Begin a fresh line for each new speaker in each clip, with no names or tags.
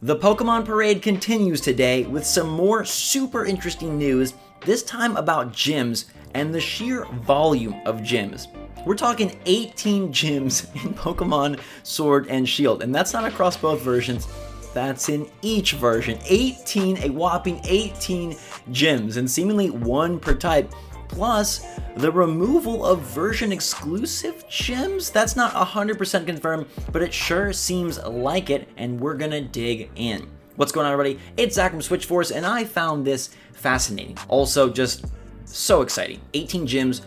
The Pokemon Parade continues today with some more super interesting news, this time about gyms and the sheer volume of gyms. We're talking 18 gyms in Pokemon Sword and Shield, and that's not across both versions, that's in each version. A whopping 18 gyms, and seemingly one per type, plus the removal of version exclusive gyms. That's not 100% confirmed, but it sure seems like it, and we're gonna dig in. What's going on, everybody? It's Zach from Switchforce, and I found this fascinating. Also, just so exciting. 18 gyms,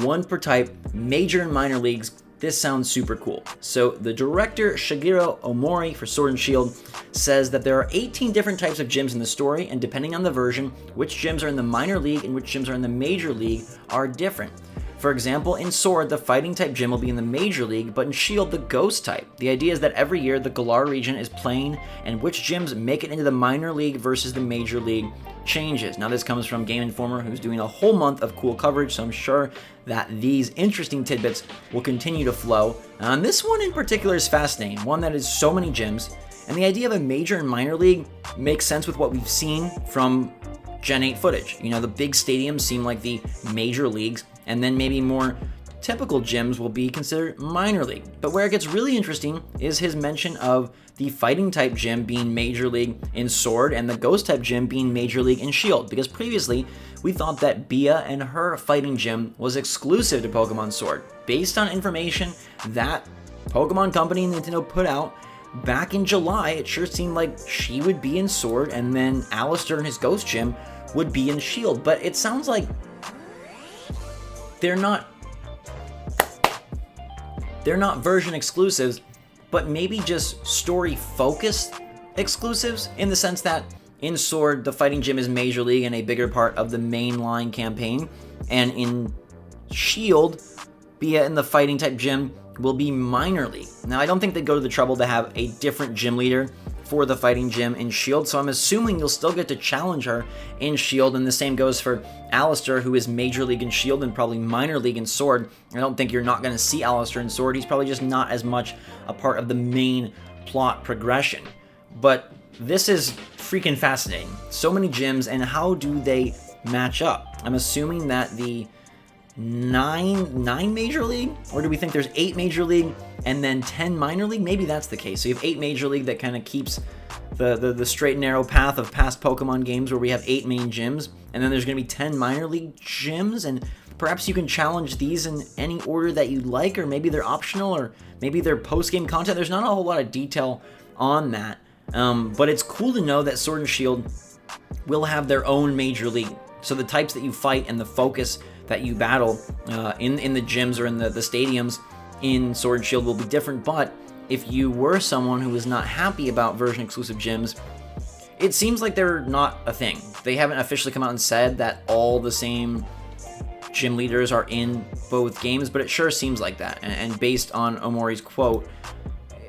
one per type, major and minor leagues. This sounds super cool. So the director, Shigeru Omori for Sword and Shield, says that there are 18 different types of gyms in the story, and depending on the version, which gyms are in the minor league and which gyms are in the major league are different. For example, in Sword, the fighting type gym will be in the major league, but in Shield, the ghost type. The idea is that every year the Galar region is playing, and which gyms make it into the minor league versus the major league changes. Now, this comes from Game Informer, who's doing a whole month of cool coverage, so I'm sure that these interesting tidbits will continue to flow. And this one in particular is fascinating, one that is so many gyms, and the idea of a major and minor league makes sense with what we've seen from Gen 8 footage. You know, the big stadiums seem like the major leagues, and then maybe more typical gyms will be considered minor league. But where it gets really interesting is his mention of the fighting type gym being major league in Sword and the ghost type gym being major league in Shield, because previously we thought that Bea and her fighting gym was exclusive to Pokemon Sword. Based on information that Pokemon Company and Nintendo put out back in July, it sure seemed like she would be in Sword and then Allister and his ghost gym would be in Shield. But it sounds like they're not version exclusives, but maybe just story focused exclusives, in the sense that in Sword, the fighting gym is major league and a bigger part of the mainline campaign, and in Shield, Bea and the fighting type gym will be minor league. Now, I don't think they'd go to the trouble to have a different gym leader for the fighting gym in Shield, so I'm assuming you'll still get to challenge her in Shield, and the same goes for Allister, who is major league in Shield and probably minor league in Sword. I don't think you're not going to see Allister in Sword. He's probably just not as much a part of the main plot progression. But this is freaking fascinating. So many gyms, and how do they match up? I'm assuming that the nine major league, or do we think there's 8 major league and then 10 minor league? Maybe that's the case. So you have 8 major league that kind of keeps the straight and narrow path of past Pokemon games where we have 8 main gyms, and then there's going to be 10 minor league gyms, and perhaps you can challenge these in any order that you'd like, or maybe they're optional, or maybe they're post-game content. There's not a whole lot of detail on that, but it's cool to know that Sword and Shield will have their own major league. So the types that you fight and the focus that you battle in the gyms or in the stadiums in Sword and Shield will be different. But if you were someone who was not happy about version exclusive gyms, it seems like they're not a thing. They haven't officially come out and said that all the same gym leaders are in both games, but it sure seems like that. And based on Omori's quote,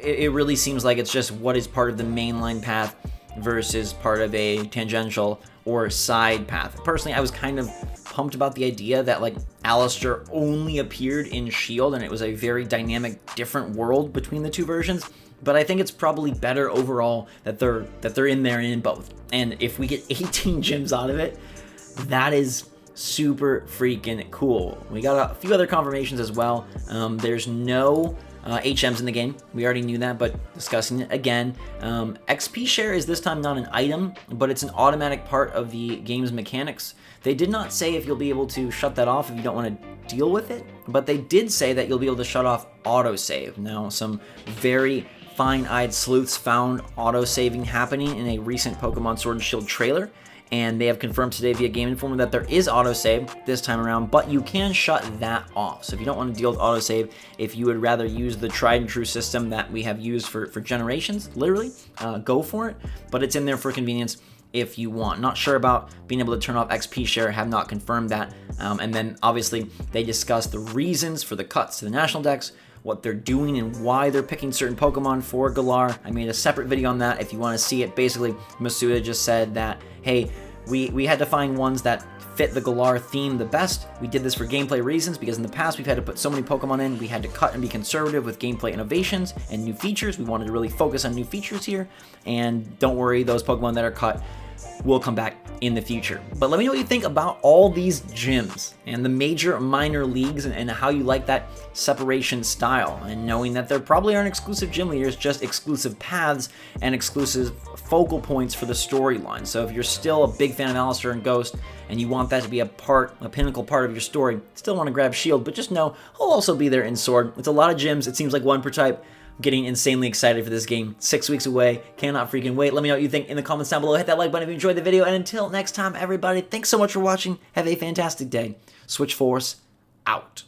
it really seems like it's just what is part of the mainline path versus part of a tangential or side path. Personally, I was kind of pumped about the idea that like Allister only appeared in Shield and it was a very dynamic, different world between the two versions. But I think it's probably better overall that they're in there and in both. And if we get 18 gyms out of it, that is super freaking cool. We got a few other confirmations as well. There's no HMs in the game. We already knew that, but discussing it again. XP share is this time not an item, but it's an automatic part of the game's mechanics. They did not say if you'll be able to shut that off if you don't want to deal with it, but they did say that you'll be able to shut off autosave. Now, some very fine-eyed sleuths found autosaving happening in a recent Pokemon Sword and Shield trailer, and they have confirmed today via Game Informer that there is autosave this time around, but you can shut that off. So if you don't want to deal with autosave, if you would rather use the tried and true system that we have used for generations, literally, go for it, but it's in there for convenience if you want. Not sure about being able to turn off XP share, have not confirmed that. And then obviously they discussed the reasons for the cuts to the national decks, what they're doing and why they're picking certain Pokemon for Galar. I made a separate video on that if you want to see it. Basically, Masuda just said that, hey, we had to find ones that fit the Galar theme the best. We did this for gameplay reasons because in the past we've had to put so many Pokemon in, we had to cut and be conservative with gameplay innovations and new features. We wanted to really focus on new features here, and don't worry, those Pokemon that are cut will come back in the future. But let me know what you think about all these gyms and the major minor leagues and how you like that separation style, and knowing that there probably aren't exclusive gym leaders, just exclusive paths and exclusive focal points for the storyline. So if you're still a big fan of Allister and Ghost and you want that to be a pinnacle part of your story, still want to grab Shield, but just know I'll also be there in Sword. It's a lot of gyms, it seems like one per type. Getting insanely excited for this game. 6 weeks away. Cannot freaking wait. Let me know what you think in the comments down below. Hit that like button if you enjoyed the video. And until next time, everybody, thanks so much for watching. Have a fantastic day. Switch Force out.